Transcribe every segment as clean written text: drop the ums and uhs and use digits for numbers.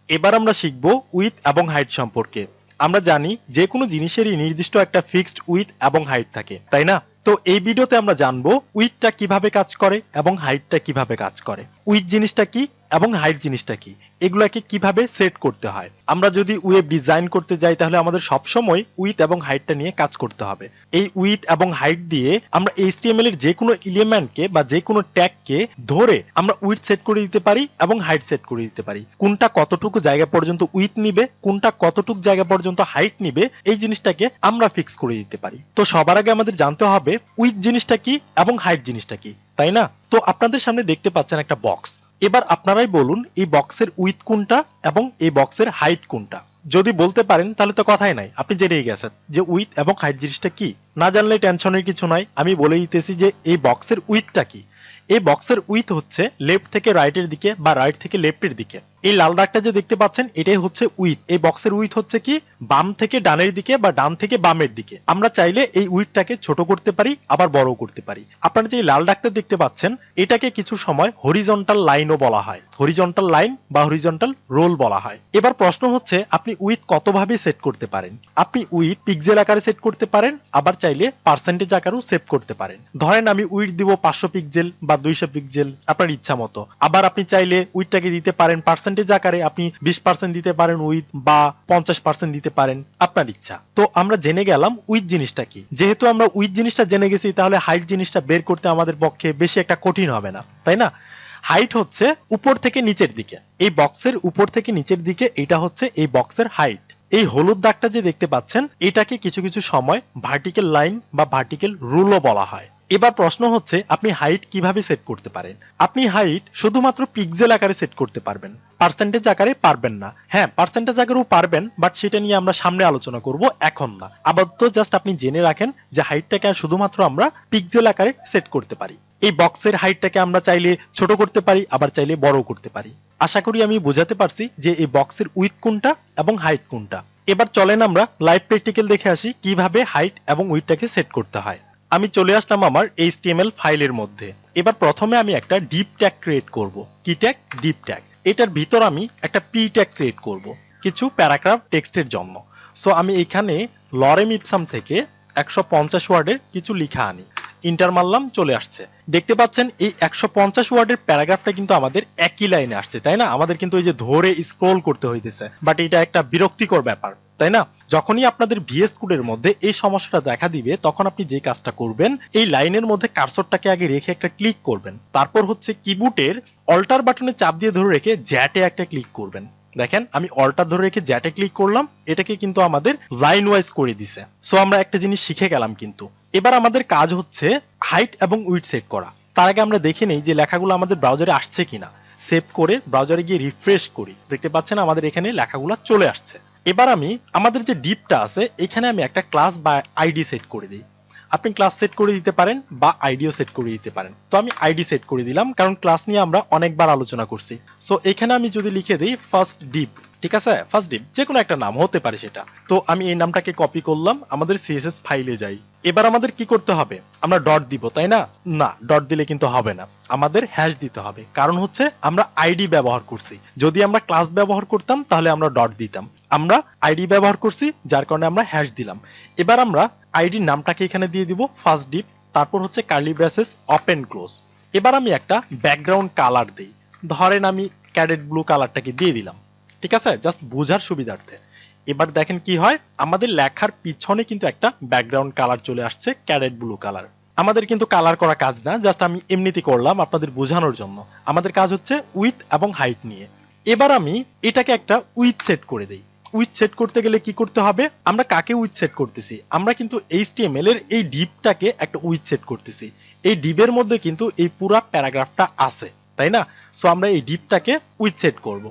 এবার আমরা শিখব উইথ এবং হাইট সম্পর্কে। আমরা জানি যে কোনো জিনিসেরই নির্দিষ্ট একটা ফিক্সড উইথ এবং হাইট থাকে, তাই না? তো এই ভিডিওতে আমরা জানবো উইথটা কিভাবে কাজ করে এবং হাইটটা কিভাবে কাজ করে। উইথ জিনিসটা কি এবং হাইট জিনিসটা কি, এগুলাকে কিভাবে সেট করতে হয়। আমরা যদি ওয়েব ডিজাইন করতে যাই তাহলে আমাদের সবসময় উইথ এবং হাইটটা নিয়ে কাজ করতে হবে। এই উইথ এবং হাইট দিয়ে আমরা HTML এর যে কোনো এলিমেন্টকে বা যে কোনো ট্যাগকে ধরে আমরা উইথ সেট করে দিতে পারি এবং হাইট সেট করে দিতে পারি। কোনটা কতটুকু জায়গা পর্যন্ত উইথ নিবে, কোনটা কতটুকু জায়গা পর্যন্ত হাইট নিবে, এই জিনিসটাকে আমরা ফিক্স করে দিতে পারি। তো সবার আগে আমাদের জানতে হবে উইথ জিনিসটা কি এবং হাইট জিনিসটা কি, তাই না? তো আপনাদের সামনে দেখতে পাচ্ছেন একটা বক্স। এবার আপনারাই বলুন এই বক্সের উইথ কোনটা এবং এই বক্সের হাইট কোনটা। যদি বলতে পারেন তাহলে তো কথাই নাই, আপনি জেনেই গেছেন যে উইথ এবং হাইট জিনিসটা কি। না জানলে টেনশনের কিছু নাই, আমি বলে দিতেছি যে এই বক্সের উইথটা কি। এই বক্সের উইথ হচ্ছে লেফট থেকে রাইটের দিকে বা রাইট থেকে লেফটের দিকে। এই লাল দাগটা যে দেখতে পাচ্ছেন এটাই হচ্ছে উইথ। এই বক্সের উইথ হচ্ছে কি বাম থেকে ডানের দিকে বা ডান থেকে বামের দিকে। আমরা চাইলে এই উইথটাকে ছোট করতে পারি আবার বড় করতে পারি। আপনারা যে লাল দাগটা দেখতে পাচ্ছেন এটাকে কিছু সময় হরিজন্টাল লাইনও বলা হয়, হরিজন্টাল লাইন বা হরিজন্টাল রোল বলা হয়। এবার প্রশ্ন হচ্ছে আপনি উইথ কতভাবে সেট করতে পারেন। আপনি উইথ পিক্সেল আকারে সেট করতে পারেন, আবার চাইলে পার্সেন্টেজ আকারেও সেভ করতে পারেন। ধরেন আমি উইথ দিব 500 পিক্সেল বা 200 পিক্সেল, আপনার ইচ্ছা মতো। আবার আপনি চাইলে উইথটাকে দিতে পারেন পার্সেন্টেজ আকারে, আপনি 20% দিতে পারেন উইথ বা 50% দিতে পারেন, আপনার ইচ্ছা। তো আমরা জেনে গেলাম উইথ জিনিসটা কি। যেহেতু আমরা উইথ জিনিসটা জেনে গেছি তাহলে হাইট জিনিসটা বের করতে আমাদের পক্ষে বেশি একটা কঠিন হবে না, তাই না? হাইট হচ্ছে উপর থেকে নিচের দিকে, এই বক্সের উপর থেকে নিচের দিকে, এটা হচ্ছে এই বক্সের হাইট। এই হলুদ দাগটা যে দেখতে পাচ্ছেন এটাকে কিছু কিছু সময় ভার্টিক্যাল লাইন বা ভার্টিক্যাল রুলও বলা হয়। এবার প্রশ্ন হচ্ছে আপনি হাইট কিভাবে সেট করতে পারেন। আপনি হাইট শুধুমাত্র পিক্সেল আকারে সেট করতে পারবেন, পার্সেন্টেজ আকারে পারবেন না। হ্যাঁ, পার্সেন্টেজ আকারেও পারবেন, বাট সেটা নিয়ে আমরা সামনে আলোচনা করব, এখন না। আপাতত জাস্ট আপনি জেনে রাখেন যে হাইটটাকে শুধুমাত্র আমরা পিক্সেল আকারে সেট করতে পারি। এই বক্সের হাইটটাকে আমরা চাইলে ছোট করতে পারি, আবার চাইলে বড় করতে পারি। আশা করি আমি বোঝাতে পারছি যে এই বক্সের উইথ কোনটা এবং হাইট কোনটা। এবার চলেন আমরা লাইভ প্র্যাকটিক্যাল দেখে আসি কিভাবে হাইট এবং উইথটাকে সেট করতে হয়। আমি চলে আসলাম আমার HTML ফাইলের মধ্যে। এবার প্রথমে আমি একটা ডিপ ট্যাগ ক্রিয়েট করব। কি ট্যাগ? Deep tag. এটার ভিতর আমি একটা পি ট্যাগ ক্রিয়েট করব কিছু প্যারাগ্রাফ টেক্সটের জন্য। সো আমি এখানে লরেম ইপসাম থেকে 150 ওয়ার্ডের কিছু লেখা আনি, ইন্টার মারলাম, চলে আসছে। দেখতে পাচ্ছেন এই 150 ওয়ার্ডের প্যারাগ্রাফটা কিন্তু আমাদের একই লাইনে আসছে, তাই না? আমাদের কিন্তু এই যে ধরে স্ক্রল করতে হইতেছে, বাট এটা একটা বিরক্তিকর ব্যাপার, তাই না? যখনই আপনাদের VS কোডের মধ্যে এই সমস্যাটা দেখা দিবে তখন আপনি যে কাজটা করবেন, এই লাইনের মধ্যে কার্সরটাকে আগে রেখে একটা ক্লিক করবেন, তারপর হচ্ছে কিবোর্ডের অল্টার বাটনে চাপ দিয়ে ধরে রেখে জ্যাটে একটা ক্লিক করবেন। দেখেন আমি অল্টার ধরে রেখে জ্যাটে ক্লিক করলাম, এটাকে কিন্তু আমাদের লাইন ওয়াইজ করে দিছে। সো আমরা একটা জিনিস শিখে গেলাম কিন্তু। এবার আমাদের কাজ হচ্ছে হাইট এবং উইথ সেট করা। তার আগে আমরা দেখে নেই যে লেখাগুলো আমাদের ব্রাউজারে আসছে কিনা। সেভ করে ব্রাউজারে গিয়ে রিফ্রেশ করি, দেখতে পাচ্ছেন আমাদের এখানে লেখাগুলো চলে আসছে। এবার আমি আমাদের যে ডিপটা আছে এখানে আমি একটা ক্লাস বা আইডি সেট করে দিই। আপনি ক্লাস সেট করে দিতে পারেন বা আইডিও সেট করে দিতে পারেন। তো আমি আইডি সেট করে দিলাম কারণ ক্লাস নিয়ে আমরা অনেকবার আলোচনা করছি। সো এখানে আমি যদি লিখে দিই ফার্স্ট ডিপ, ঠিক আছে? ফার্স্ট ডিপ যে কোনো একটা নাম হতে পারে সেটা। তো আমি এই নামটাকে কপি করলাম, আমাদের CSS ফাইলে যাই। এবার আমাদের কি করতে হবে? আমরা ডট দিব, তাই না? না, ডট দিলে কিন্তু হবে না, আমাদের হ্যাশ দিতে হবে। কারণ হচ্ছে আমরা আইডি ব্যবহার করছি। যদি আমরা ক্লাস ব্যবহার করতাম তাহলে আমরা ডট দিতাম। আমরা আইডি ব্যবহার করছি যার কারণে আমরা হ্যাশ দিলাম। এবার আমরা আইডির নামটাকে এখানে দিয়ে দিব ফার্স্ট ডিপ, তারপর হচ্ছে কার্লি ব্রেসেস ওপেন ক্লোজ। এবার আমি একটা ব্যাকগ্রাউন্ড কালার দেই, ধরেন আমি ক্যাডেট ব্লু কালারটাকে দিয়ে দিলাম, ঠিক আছে? জাস্ট বোঝার সুবিধার্থে। এবার দেখেন কি হয়, আমাদের লেখার পিছনে কিন্তু একটা ব্যাকগ্রাউন্ড কালার চলে আসছে, ক্যাডেট ব্লু কালার। আমাদের কিন্তু কালার করা কাজ না, জাস্ট আমি এমনিতে করলাম আপনাদের বোঝানোর জন্য। আমাদের কাজ হচ্ছে উইথ এবং হাইট নিয়ে। এবার আমি এটাকে একটা উইথ সেট করে দেই। উইথ সেট করতে গেলে কি করতে হবে? আমরা কাকে উইথ সেট করতেছি? আমরা কিন্তু HTML এর এই ডিপটাকে একটা উইথ সেট করতেছি। এই ডিপের মধ্যে কিন্তু এই পুরো প্যারাগ্রাফটা আছে, তাই না? সো আমরা এই ডিপটাকে উইথ সেট করব।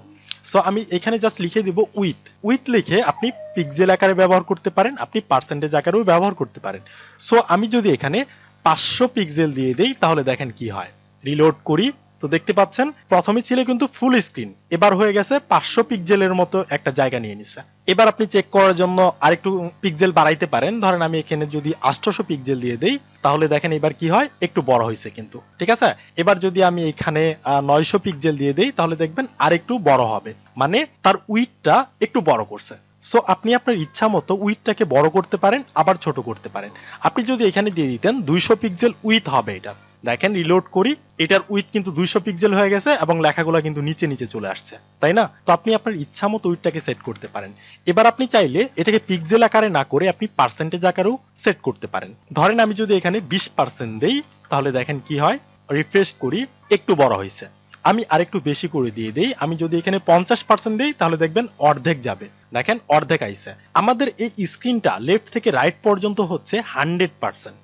সো আমি এখানে জাস্ট লিখে দিব উইথ। উইথ লিখে আপনি পিক্সেল আকারে ব্যবহার করতে পারেন, আপনি পার্সেন্টেজ আকারেও ব্যবহার করতে পারেন। সো আমি যদি এখানে 500 পিক্সেল দিয়ে দেই তাহলে দেখেন কি হয়। রিলোড করি, তো দেখতে পাচ্ছেন প্রথমে ছিল কিন্তু ফুল স্ক্রিন, এবার হয়ে গেছে 500 পিক্সেলের মতো একটা জায়গা নিয়ে নিছে। এবার আপনি চেক করার জন্য আরেকটু পিক্সেল বাড়াইতে পারেন, ধরেন আমি এখানে যদি 800 পিক্সেল দিয়ে দেই তাহলে দেখেন এবার কি হয়, একটু বড় হয়েছে কিন্তু, ঠিক আছে। এবার যদি আমি এখানে 900 পিক্সেল দিয়ে দেই তাহলে দেখবেন আরেকটু বড় হবে, মানে তার উইডথটা একটু বড় করছে। সো আপনি আপনার ইচ্ছা মতো উইডথটাকে বড় করতে পারেন, আবার ছোট করতে পারেন। আপনি যদি এখানে দিয়ে দিতেন 200 পিক্সেল উইডথ হবে এটা, দেখেন রিলোড করি, এটার উইডথ কিন্তু 200 পিক্সেল হয়ে গেছে এবং লেখাগুলো কিন্তু নিচে নিচে চলে আসছে, তাই না? তো আপনি আপনার ইচ্ছা মতো উইডথটাকে সেট করতে পারেন। এবার আপনি চাইলে এটাকে পিক্সেল আকারে না করে আপনি পার্সেন্টেজ আকারেও সেট করতে পারেন। ধরেন আমি যদি এখানে 20% দেই তাহলে দেখেন কি হয়, রিফ্রেশ করি, একটু বড় হয়েছে। আমি আরেকটু বেশি করে দিয়ে দেই, আমি যদি এখানে 50% দেই তাহলে দেখবেন অর্ধেক যাবে, দেখেন অর্ধেক আইছে। আমাদের এই স্ক্রিনটা লেফট থেকে রাইট পর্যন্ত হচ্ছে 100%,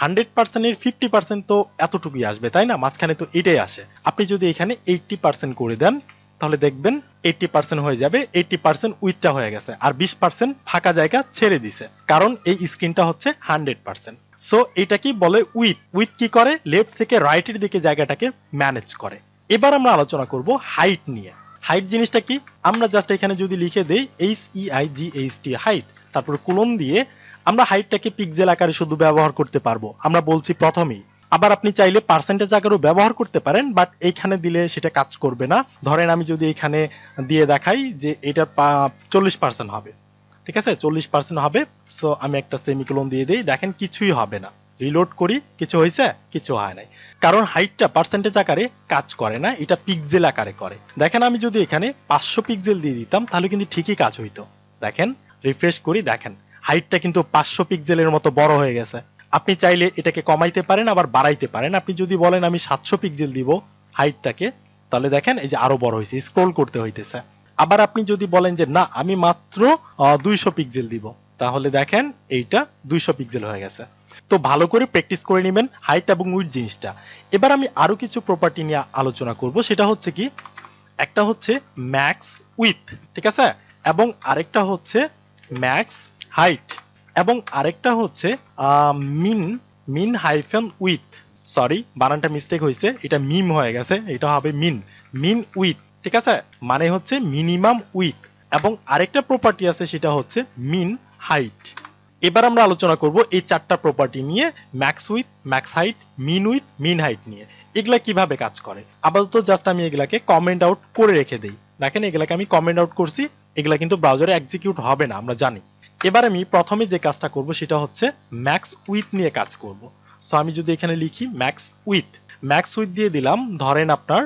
100% এর 50% তো এতটুকুই আসবে, তাই না? মাঝখানে তো এটাই আসে। আপনি যদি এখানে 80% করে দেন তাহলে দেখবেন 80% হয়ে যাবে, 80% উইথটা হয়ে গেছে, আর 20% ফাঁকা জায়গা ছেড়ে দিছে, কারণ এই স্ক্রিনটা হচ্ছে 100%। সো এটা কি বলে উইথ। উইথ কি করে, লেফট থেকে রাইটের দিকে জায়গাটাকে ম্যানেজ করে। এবার আমরা আলোচনা করব হাইট নিয়ে। হাইট জিনিসটা কি, আমরা জাস্ট এখানে যদি লিখে দেই HEIGHT হাইট, তারপর কোলন দিয়ে আমরা হাইটটাকে পিক্সেল আকারে শুধু ব্যবহার করতে পারবো, আমরা বলছি প্রথমেই। আবার আপনি চাইলে পার্সেন্টেজ আকারেও ব্যবহার করতে পারেন, বাট এইখানে দিলে সেটা কাজ করবে না। ধরেন আমি যদি এখানে দিয়ে দেখাই যে এটার 40% হবে, ঠিক আছে, 40% হবে। সো আমি একটা সেমিকোলন দিয়ে দিই, দেখেন কিছুই হবে না। রিলোড করি, কিছু হয়েছে? কিছু হয় নাই, কারণ হাইটটা পার্সেন্টেজ আকারে কাজ করে না, এটা পিক্সেল আকারে করে। দেখেন আমি যদি এখানে 500 পিক্সেল দিয়ে দিতাম তাহলে কিন্তু ঠিকই কাজ হইতো। দেখেন রিফ্রেশ করি, দেখেন হাইটটা কিন্তু 500 পিক্সেলের মতো বড় হয়ে গেছে। আপনি চাইলে এটাকে কমাইতে পারেন, আবার বাড়াইতে পারেন। আপনি যদি বলেন আমি 700 পিক্সেল দিব হাইটটাকে, তাহলে দেখেন এই যে আরো বড় হয়েছে, স্ক্রল করতে হইতেছে। আবার আপনি যদি বলেন যে না আমি মাত্র 200 পিক্সেল দিব, তাহলে দেখেন এইটা 200 পিক্সেল হয়ে গেছে। তো ভালো করে প্র্যাকটিস করে নেবেন হাইট এবং উইডথ জিনিসটা। এবার আমি আরো কিছু প্রপার্টি নিয়ে আলোচনা করব, সেটা হচ্ছে কি, একটা হচ্ছে ম্যাক্স উইথ, ঠিক আছে, এবং আরেকটা হচ্ছে ম্যাক্স হাইট, এবং আরেকটা হচ্ছে মিন হাইফেন উইথ। সরি, বানানটা মিস্টেক হয়েছে, এটা মিম হয়ে গেছে, এটা হবে মিন উইথ, ঠিক আছে, মানে হচ্ছে মিনিমাম উইথ। এবং আরেকটা প্রপার্টি আছে সেটা হচ্ছে মিন হাইট। এবার আমরা আলোচনা করব এই চারটা প্রপার্টি নিয়ে, max width, max height, min width, min height নিয়ে। এগুলা কিভাবে কাজ করে আপাতত জাস্ট আমি এগুলাকে কমেন্ট আউট করে রেখে দেই। দেখেন এগুলাকে আমি কমেন্ট আউট করছি, এগুলা কিন্তু ব্রাউজারে এক্সিকিউট হবে না, আমরা জানি। এবার আমি প্রথমে যে কাজটা করব সেটা হচ্ছে ম্যাক্স উইথ নিয়ে কাজ করব। সো আমি যদি এখানে লিখি ম্যাক্স উইথ দিয়ে দিলাম, ধরেন আপনার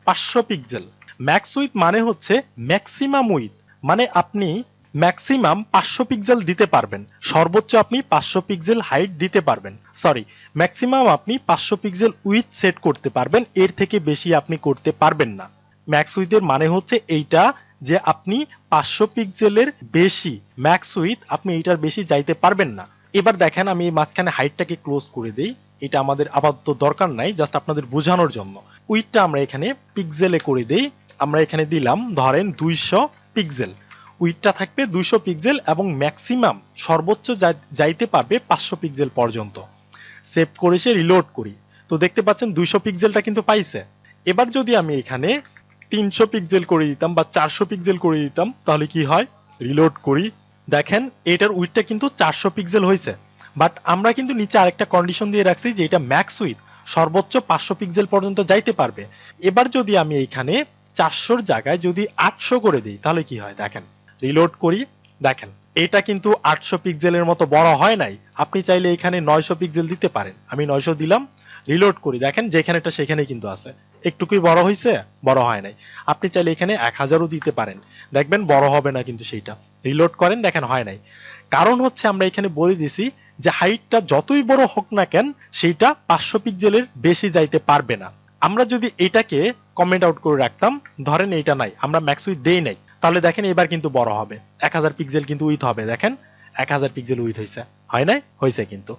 500 পিক্সেল। ম্যাক্স উইথ মানে হচ্ছে ম্যাক্সিমাম উইথ, মানে আপনি ম্যাক্সিমাম 500 পিক্সেল দিতে পারবেন, সর্বোচ্চ আপনি 500 পিক্সেল হাইট দিতে পারবেন। সরি, ম্যাক্সিমাম আপনি 500 পিক্সেল উইথ সেট করতে পারবেন, এর থেকে বেশি আপনি করতে পারবেন না। ম্যাক্স উইথের মানে হচ্ছে এইটা, যে আপনি 500 পিক্সেলের বেশি ম্যাক্স উইথ আপনি এটার বেশি যাইতে পারবেন না। এবার দেখেন আমি মাঝখানে হাইটটাকে ক্লোজ করে দেই, এটা আমাদের আপাতত দরকার নাই, জাস্ট আপনাদের বোঝানোর জন্য। উইথটা আমরা এখানে পিক্সেলে করে দেই, আমরা এখানে দিলাম ধরেন 200 পিক্সেল। উইথটা থাকবে 200 পিক্সেল এবং ম্যাক্সিমাম সর্বোচ্চ যাইতে পারবে 500 পিক্সেল পর্যন্ত। সেভ করে সে রিলোড করি, তো দেখতে পাচ্ছেন 200 পিক্সেলটা কিন্তু পাইছে। এবার যদি আমি এখানে 300 পিক্সেল করে দিতাম বা 400 পিক্সেল করে দিতাম তাহলে কি হয়, রিলোড করি, দেখেন এটার উইথটা কিন্তু 400 পিক্সেল হয়েছে। বাট আমরা কিন্তু নিচে আরেকটা কন্ডিশন দিয়ে রাখছি যে এটা ম্যাক্স উইথ, সর্বোচ্চ 500 পিক্সেল পর্যন্ত যাইতে পারবে। এবার যদি আমি এইখানে 400 জায়গায় যদি 800 করে দিই তাহলে কি হয়, দেখেন রিলোড করি, দেখেন এটা কিন্তু 800 পিক্সেলের মতো বড় হয় নাই। আপনি চাইলে এখানে 900 পিক্সেল দিতে পারেন, আমি 900 দিলাম, রিলোড করি, দেখেন যেখানেটা সেখানেই কিন্তু আছে। একটুকুই বড় হয়েছে, বড় হয় নাই। আপনি চাইলে এখানে 1000ও দিতে পারেন, দেখবেন বড় হবে না কিন্তু সেইটা। রিলোড করেন, দেখেন হয় নাই। কারণ হচ্ছে আমরা এখানে বলে দিছি যে হাইটটা যতই বড় হোক না কেন সেইটা 500 পিক্সেলের বেশি যাইতে পারবে না। আমরা যদি এটাকে কমেন্ট আউট করে রাখতাম, ধরেন এইটা নাই, আমরা ম্যাক্স উইথ দেই নাই, তাহলে দেখেন এবার কিন্তু বড় হবে, 1000 পিক্সেল কিন্তু উইথ হবে, দেখেন 1000 পিক্সেল উইথ হয়েছে, হয় নাই, হয়েছে কিন্তু।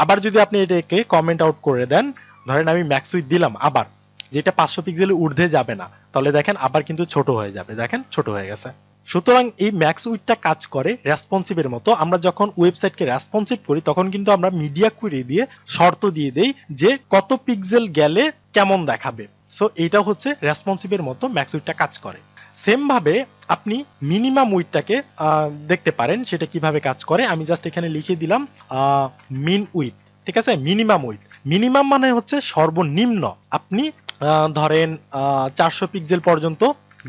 আবার যদি আপনি এটাকে কমেন্ট আউট করে দেন, ধরেন আমি ম্যাক্স উইথ দিলাম আবার, যেটা 500 পিক্সেলের ঊর্ধ্বে যাবে না, তাহলে দেখেন আবার কিন্তু ছোট হয়ে যাবে, দেখেন ছোট হয়ে গেছে। সুতরাং এই ম্যাক্স উইথটা কাজ করে রেসপন্সিভের মতো। আমরা যখন ওয়েবসাইটকে রেসপন্সিভ করি তখন কিন্তু আমরা মিডিয়া কুইরি দিয়ে শর্ত দিয়ে দেই যে কত পিক্সেল গেলে কেমন দেখাবে। সো এটা হচ্ছে রেসপন্সিভের মতো ম্যাক্স উইডটা কাজ করে। সেম ভাবে আপনি মিনিমাম উইডটাকে দেখতে পারেন সেটা কিভাবে কাজ করে। আমি জাস্ট এখানে লিখে দিলাম মিন উইড, ঠিক আছে। মিনিমাম উইড, মিনিমাম মানে হচ্ছে সর্বনিম্ন। আপনি ধরেন 400 পিক্সেল পর্যন্ত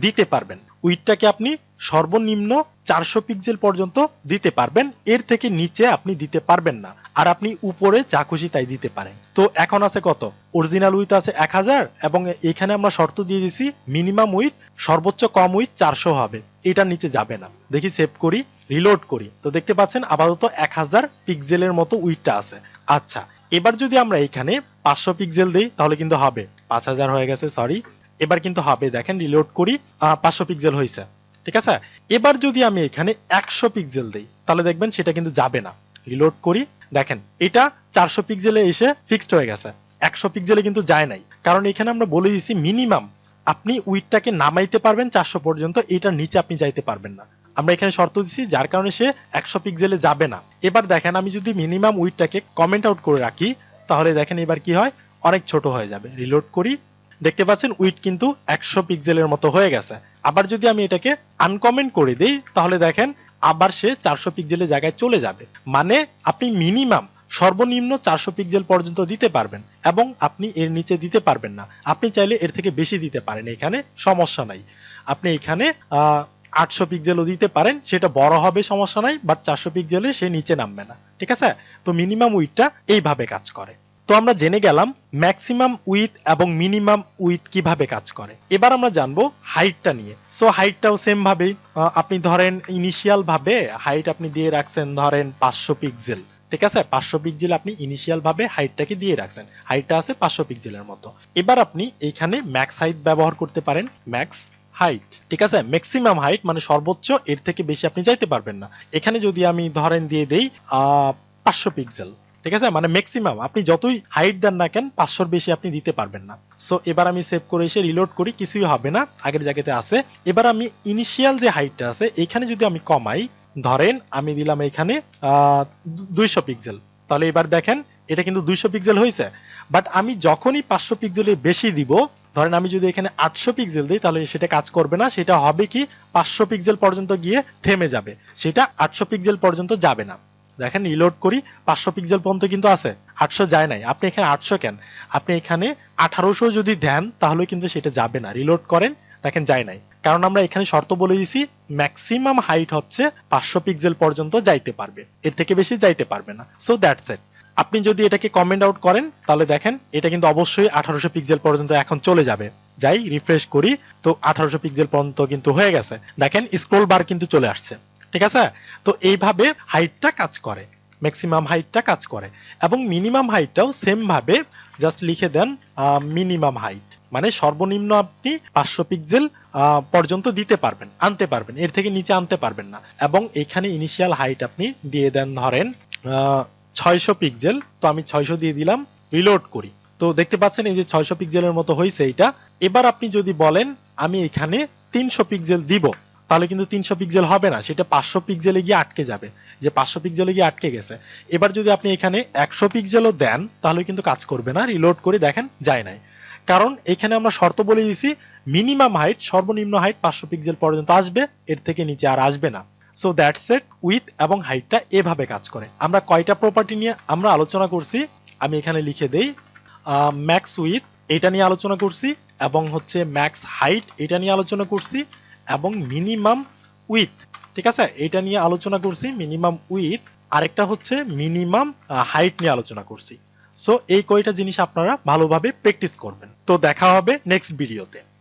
দিতে পারবেন। উইডটাকে আপনি সর্বনিম্ন 400 পিক্সেল পর্যন্ত দিতে পারবেন, এর থেকে নিচে আপনি দিতে পারবেন না। আর আপনি উপরে যা খুশি তাই দিতে পারেন। তো এখন আছে কত, অরিজিনাল উইড আছে 1000 এবং এখানে আমরা শর্ত দিয়ে দিছি মিনিমাম উইড সর্বোচ্চ কম উইড 400 হবে, এটার নিচে যাবে না। দেখি সেভ করি, রিলোড করি, তো দেখতে পাচ্ছেন আপাতত 1000 পিক্সেলের মতো উইডটা আছে। আচ্ছা, এবার যদি আমরা এখানে 500 পিক্সেল দিই তাহলে কিন্তু হবে, 5000 হয়ে গেছে, সরি, এবার কিন্তু হবে। দেখেন রিলোড করি, 500 পিক্সেল হয়েছে, ঠিক আছে। এবার যদি আমি এখানে 100 পিক্সেল দিই তাহলে দেখবেন সেটা কিন্তু যাবে না। রিলোড করি, দেখেন এটা 400 পিক্সেলে এসে ফিক্সড হয়ে গেছে, 100 পিক্সেলে কিন্তু যায় নাই। কারণ এখানে আমরা বলে দিয়েছি মিনিমাম আপনি উইডটাকে নামাইতে পারবেন 400 পর্যন্ত, এটার নিচে আপনি যাইতে পারবেন না। আমরা এখানে শর্ত দিচ্ছি যার কারণে সে 100 পিক্সেলে যাবে না। এবার দেখেন আমি যদি মিনিমাম উইডটাকে কমেন্ট আউট করে রাখি তাহলে দেখেন এবার কি হয়, অনেক ছোট হয়ে যাবে। রিলোড করি, দেখতে পাচ্ছেন উইড কিন্তু 100 পিক্সেলের মতো হয়ে গেছে। আবার যদি আমি এটাকে আনকমেন্ট করে দিই তাহলে দেখেন আবার সে 400 পিক্সেলের জায়গায় চলে যাবে। মানে আপনি মিনিমাম সর্বনিম্ন 400 পিক্সেল পর্যন্ত দিতে পারবেন এবং আপনি এর নিচে দিতে পারবেন না। আপনি চাইলে এর থেকে বেশি দিতে পারেন, এখানে সমস্যা নাই। আপনি এখানে 800 পিক্সেলও দিতে পারেন, সেটা বড় হবে সমস্যা নাই, বাট 400 পিক্সেলে সে নিচে নামবে না, ঠিক আছে। তো মিনিমাম উইডটা এইভাবে কাজ করে। তো আমরা জেনে গেলাম ম্যাক্সিমাম উইথ এবং মিনিমাম উইথ কিভাবে কাজ করে। এবার আমরা জানবো হাইটটা নিয়ে। সো হাইটটাও সেম ভাবেই, আপনি ধরেন ইনিশিয়াল ভাবে হাইট আপনি দিয়ে রাখছেন ধরেন 500 পিক্সেল, ঠিক আছে। 500 পিক্সেল আপনি ইনিশিয়াল ভাবে হাইটটাকে দিয়ে রাখছেন, হাইটটা আছে 500 পিক্সেলের মতো। এবার আপনি এইখানে ম্যাক্স হাইট ব্যবহার করতে পারেন, ম্যাক্স হাইট, ঠিক আছে। ম্যাক্সিমাম হাইট মানে সর্বোচ্চ, এর থেকে বেশি আপনি যাইতে পারবেন না। এখানে যদি আমি ধরেন দিয়ে দেই 500 পিক্সেল, ঠিক আছে, মানে ম্যাক্সিমাম আপনি যতই হাইট দেন না কেন 500-র বেশি আপনি দিতে পারবেন না। সো এবার আমি সেভ করে এসে রিলোড করি, কিছুই হবে না, আগের জায়গাতে আছে। এবার আমি ইনিশিয়াল যে হাইটটা আছে এখানে যদি আমি কমাই, ধরেন আমি দিলাম এখানে 200 পিক্সেল, তাহলে এবার দেখেন এটা কিন্তু 200 পিক্সেল হয়েছে। বাট আমি যখনই 500 পিক্সেলের বেশি দিব, ধরেন আমি যদি এখানে 800 পিক্সেল দিই তাহলে সেটা কাজ করবে না। সেটা হবে কি 500 পিক্সেল পর্যন্ত গিয়ে থেমে যাবে, সেটা 800 পিক্সেল পর্যন্ত যাবে না। দেখেন রিলোড করি, 500 পিক্সেল পর্যন্ত কিন্তু আছে, 800 যায় নাই। আপনি এখানে 800 কেন, আপনি এখানে 1800 যদি দেন তাহলে কিন্তু সেটা যাবে না। রিলোড করেন, দেখেন যায় নাই, কারণ আমরা এখানে শর্ত বলে দিয়েছি ম্যাক্সিমাম হাইট হচ্ছে 500 পিক্সেল পর্যন্ত যাইতে পারবে, এর থেকে বেশি যাইতে পারবে না। So that's it. আপনি যদি এটাকে কমেন্ট আউট করেন তাহলে দেখেন এটা কিন্তু অবশ্যই 1800 পিক্সেল পর্যন্ত এখন চলে যাবে। যাই রিফ্রেশ করি, তো 1800 পিক্সেল পর্যন্ত কিন্তু হয়ে গেছে। দেখেন স্ক্রল বার কিন্তু চলে আসছে, ঠিক আছে। তো এইভাবে হাইটটা কাজ করে, ম্যাক্সিমাম হাইটটা কাজ করে। এবং মিনিমাম হাইটটাও সেম ভাবে জাস্ট লিখে দেন মিনিমাম হাইট মানে সর্বনিম্ন আপনি 500 পিক্সেল পর্যন্ত দিতে পারবেন, আনতে পারবেন, এর থেকে নিচে আনতে পারবেন না। এবং এখানে ইনিশিয়াল হাইট আপনি দিয়ে দেন ধরেন 600 পিক্সেল, তো আমি 600 দিয়ে দিলাম, রিলোড করি, তো দেখতে পাচ্ছেন এই যে 600 পিক্সেলের মতো হয়েছে এটা। এবার আপনি যদি বলেন আমি এখানে 300 পিক্সেল দিব, তাহলে কিন্তু 300 পিক্সেল হবে না, সেটা 500 পিক্সেলে গিয়ে আটকে যাবে, যে 500 পিক্সেলে গিয়ে আটকে গেছে। এবার যদি আপনি এখানে 100 পিক্সেলও দেন তাহলে কিন্তু কাজ করবে না। রিলোড করে দেখেন যায় নাই, কারণ এখানে আমরা শর্ত বলে দিয়েছি মিনিমাম হাইট সর্বনিম্ন হাইট 500 পিক্সেল পর্যন্ত আসবে, এর থেকে নিচে আর আসবে না। সো দ্যাটস ইট, উইথ এবং হাইটটা এভাবে কাজ করে। আমরা কয়টা প্রপার্টি নিয়ে আমরা আলোচনা করছি, আমি এখানে লিখে দেই ম্যাক্স উইথ এটা নিয়ে আলোচনা করছি, এবং হচ্ছে ম্যাক্স হাইট এটা নিয়ে আলোচনা করছি, এবং মিনিমাম উইথ, ঠিক আছে, এটা নিয়ে আলোচনা করছি মিনিমাম উইথ, আরেকটা হচ্ছে মিনিমাম হাইট নিয়ে আলোচনা করছি। সো এই কয়টা জিনিস আপনারা ভালোভাবে প্র্যাকটিস করবেন। তো দেখা হবে নেক্সট ভিডিওতে।